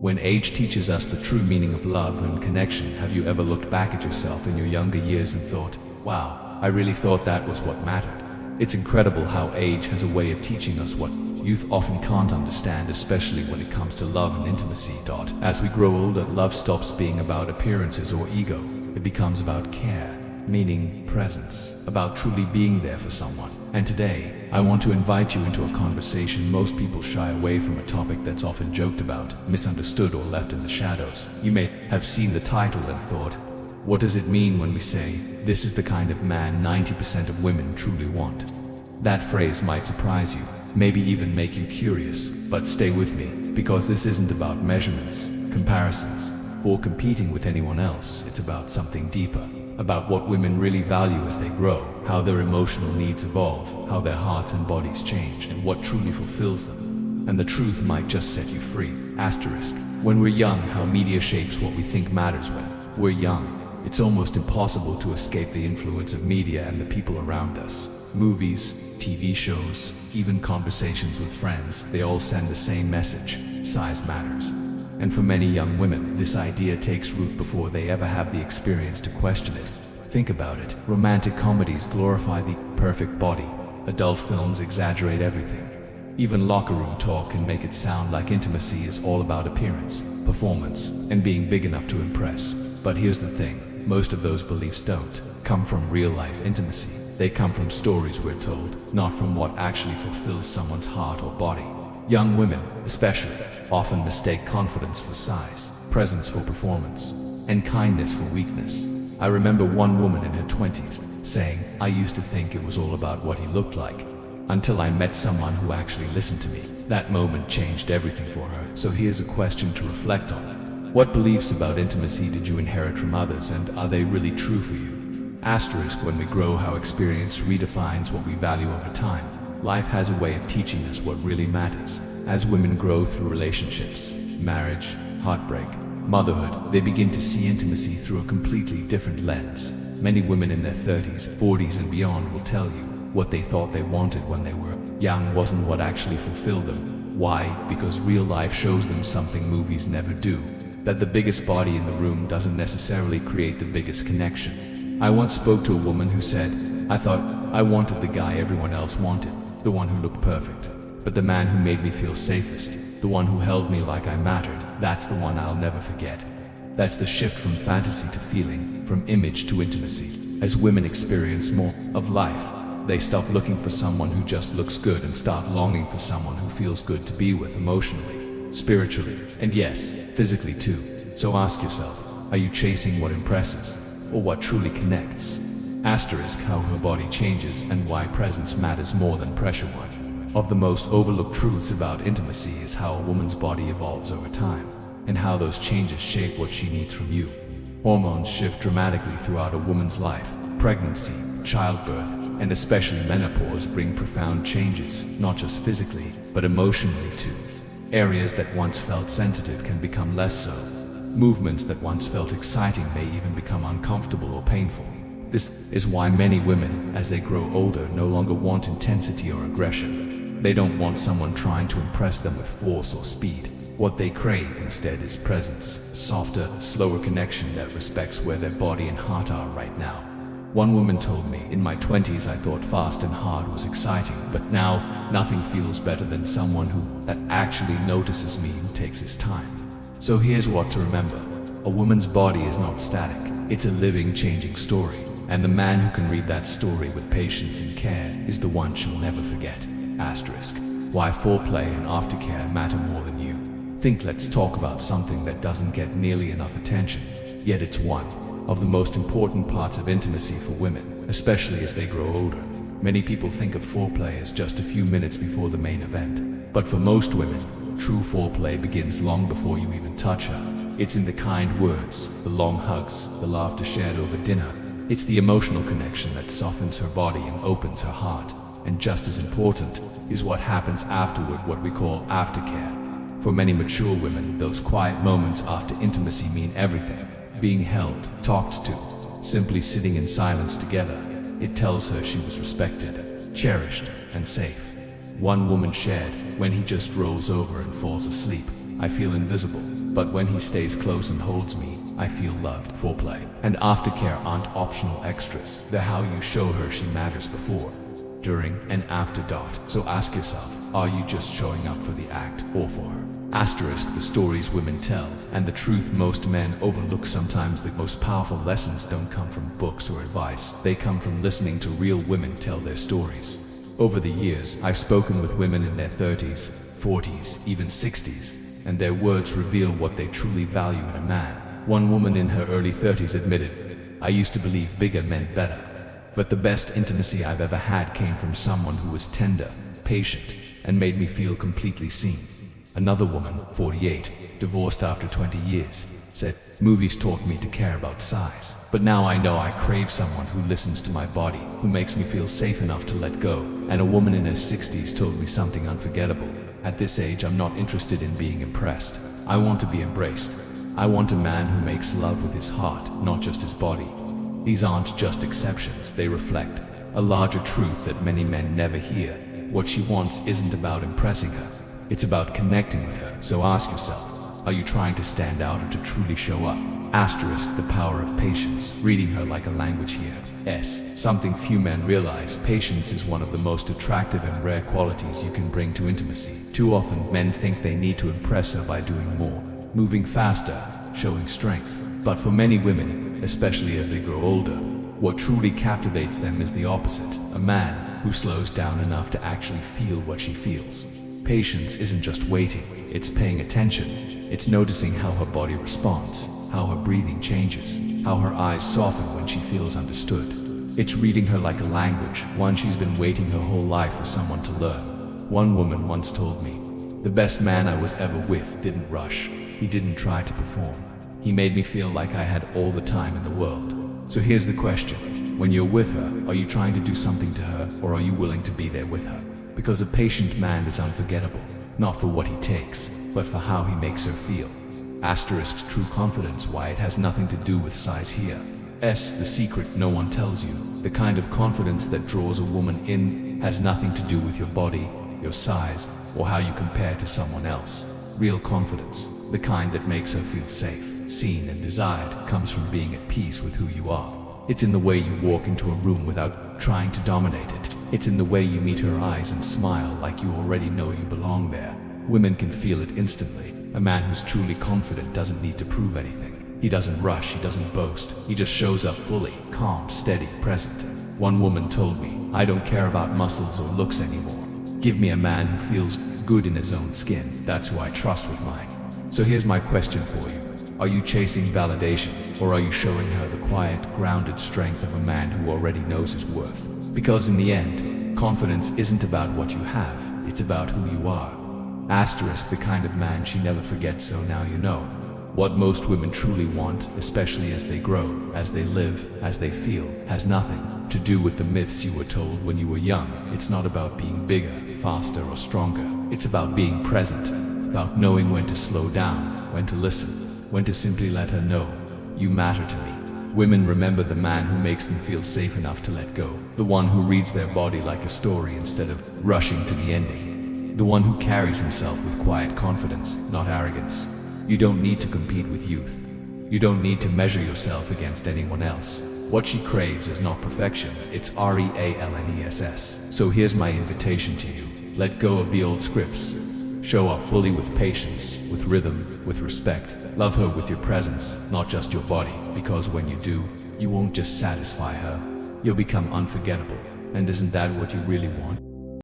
When age teaches us the true meaning of love and connection, have you ever looked back at yourself in your younger years and thought, wow, I really thought that was what mattered? It's incredible how age has a way of teaching us what youth often can't understand, especially when it comes to love and intimacy. As we grow older, love stops being about appearances or ego. It becomes about care, meaning, presence, about truly being there for someone. And today, I want to invite you into a conversation. Most people shy away from a topic that's often joked about, misunderstood, or left in the shadows. You may have seen the title and thought, what does it mean when we say, this is the kind of man 90% of women truly want? That phrase might surprise you, maybe even make you curious, but stay with me, because this isn't about measurements, comparisons, or competing with anyone else. It's about something deeper, about what women really value as they grow, how their emotional needs evolve, how their hearts and bodies change, and what truly fulfills them. And the truth might just set you free. Asterisk. When we're young, how media shapes what we think matters. When we're young, it's almost impossible to escape the influence of media and the people around us. Movies, TV shows, even conversations with friends, they all send the same message: size matters. And for many young women, this idea takes root before they ever have the experience to question it. Think about it. Romantic comedies glorify the perfect body. Adult films exaggerate everything. Even locker room talk can make it sound like intimacy is all about appearance, performance, and being big enough to impress. But here's the thing, most of those beliefs don't come from real-life intimacy. They come from stories we're told, not from what actually fulfills someone's heart or body. Young women, especially, often mistake confidence for size, presence for performance, and kindness for weakness. I remember one woman in her 20s saying, I used to think it was all about what he looked like, until I met someone who actually listened to me. That moment changed everything for her. So here's a question to reflect on. What beliefs about intimacy did you inherit from others, and are they really true for you? Asterisk. When we grow, how experience redefines what we value over time. Life has a way of teaching us what really matters. As women grow through relationships, marriage, heartbreak, motherhood, they begin to see intimacy through a completely different lens. Many women in their 30s, 40s, and beyond will tell you what they thought they wanted when they were young wasn't what actually fulfilled them. Why? Because real life shows them something movies never do, that the biggest body in the room doesn't necessarily create the biggest connection. I once spoke to a woman who said, I thought I wanted the guy everyone else wanted, the one who looked perfect. But the man who made me feel safest, the one who held me like I mattered, that's the one I'll never forget. That's the shift from fantasy to feeling, from image to intimacy. As women experience more of life, they stop looking for someone who just looks good and start longing for someone who feels good to be with emotionally, spiritually, and yes, physically too. So ask yourself, are you chasing what impresses, or what truly connects? Asterisk. How her body changes and why presence matters more than pressure. One of the most overlooked truths about intimacy is how a woman's body evolves over time, and how those changes shape what she needs from you. Hormones shift dramatically throughout a woman's life. Pregnancy, childbirth, and especially menopause bring profound changes, not just physically, but emotionally too. Areas that once felt sensitive can become less so. Movements that once felt exciting may even become uncomfortable or painful. This is why many women, as they grow older, no longer want intensity or aggression. They don't want someone trying to impress them with force or speed. What they crave instead is presence, a softer, slower connection that respects where their body and heart are right now. One woman told me, in my 20s I thought fast and hard was exciting, but now nothing feels better than someone that actually notices me and takes his time. So here's what to remember. A woman's body is not static. It's a living, changing story. And the man who can read that story with patience and care is the one she'll never forget. Asterisk. Why foreplay and aftercare matter more than you think. Let's talk about something that doesn't get nearly enough attention, yet it's one of the most important parts of intimacy for women, especially as they grow older. Many people think of foreplay as just a few minutes before the main event. But for most women, true foreplay begins long before you even touch her. It's in the kind words, the long hugs, the laughter shared over dinner. It's the emotional connection that softens her body and opens her heart. And just as important is what happens afterward, what we call aftercare. For many mature women, those quiet moments after intimacy mean everything. Being held, talked to, simply sitting in silence together. It tells her she was respected, cherished, and safe. One woman shared, when he just rolls over and falls asleep, I feel invisible. But when he stays close and holds me, I feel loved. Foreplay and aftercare aren't optional extras. They're how you show her she matters before, during, and after dot. So ask yourself, are you just showing up for the act or for her? Asterisk the stories women tell, and the truth most men overlook. Sometimes the most powerful lessons don't come from books or advice. They come from listening to real women tell their stories. Over the years, I've spoken with women in their 30s, 40s, even 60s, and their words reveal what they truly value in a man. One woman in her early 30s admitted, "I used to believe bigger meant better, but the best intimacy I've ever had came from someone who was tender, patient, and made me feel completely seen." Another woman, 48, divorced after 20 years, said, "Movies taught me to care about size, but now I know I crave someone who listens to my body, who makes me feel safe enough to let go." And a woman in her 60s told me something unforgettable. "At this age, I'm not interested in being impressed. I want to be embraced. I want a man who makes love with his heart, not just his body." These aren't just exceptions, they reflect a larger truth that many men never hear. What she wants isn't about impressing her, it's about connecting with her. So ask yourself, are you trying to stand out or to truly show up? Asterisk the power of patience, reading her like a language here. Something few men realize, patience is one of the most attractive and rare qualities you can bring to intimacy. Too often, men think they need to impress her by doing more, moving faster, showing strength. But for many women, especially as they grow older, what truly captivates them is the opposite. A man who slows down enough to actually feel what she feels. Patience isn't just waiting, it's paying attention. It's noticing how her body responds, how her breathing changes, how her eyes soften when she feels understood. It's reading her like a language, one she's been waiting her whole life for someone to learn. One woman once told me, "The best man I was ever with didn't rush. He didn't try to perform. He made me feel like I had all the time in the world." So here's the question. When you're with her, are you trying to do something to her, or are you willing to be there with her? Because a patient man is unforgettable, not for what he takes, but for how he makes her feel. Asterisk true confidence, why it has nothing to do with size here. The secret no one tells you. The kind of confidence that draws a woman in has nothing to do with your body, your size, or how you compare to someone else. Real confidence, the kind that makes her feel safe, seen and desired, comes from being at peace with who you are. It's in the way you walk into a room without trying to dominate it. It's in the way you meet her eyes and smile like you already know you belong there. Women can feel it instantly. A man who's truly confident doesn't need to prove anything. He doesn't rush, he doesn't boast. He just shows up fully, calm, steady, present. One woman told me, "I don't care about muscles or looks anymore. Give me a man who feels good in his own skin. That's who I trust with mine." So here's my question for you. Are you chasing validation, or are you showing her the quiet, grounded strength of a man who already knows his worth? Because in the end, confidence isn't about what you have, it's about who you are. Asterisk the kind of man she never forgets, so now you know. What most women truly want, especially as they grow, as they live, as they feel, has nothing to do with the myths you were told when you were young. It's not about being bigger, faster, or stronger. It's about being present, about knowing when to slow down, when to listen, when to simply let her know, "You matter to me." Women remember the man who makes them feel safe enough to let go, the one who reads their body like a story instead of rushing to the ending, the one who carries himself with quiet confidence, not arrogance. You don't need to compete with youth. You don't need to measure yourself against anyone else. What she craves is not perfection, it's realness. So here's my invitation to you. Let go of the old scripts. Show up fully with patience, with rhythm, with respect. Love her with your presence, not just your body, because when you do, you won't just satisfy her, you'll become unforgettable. And isn't that what you really want?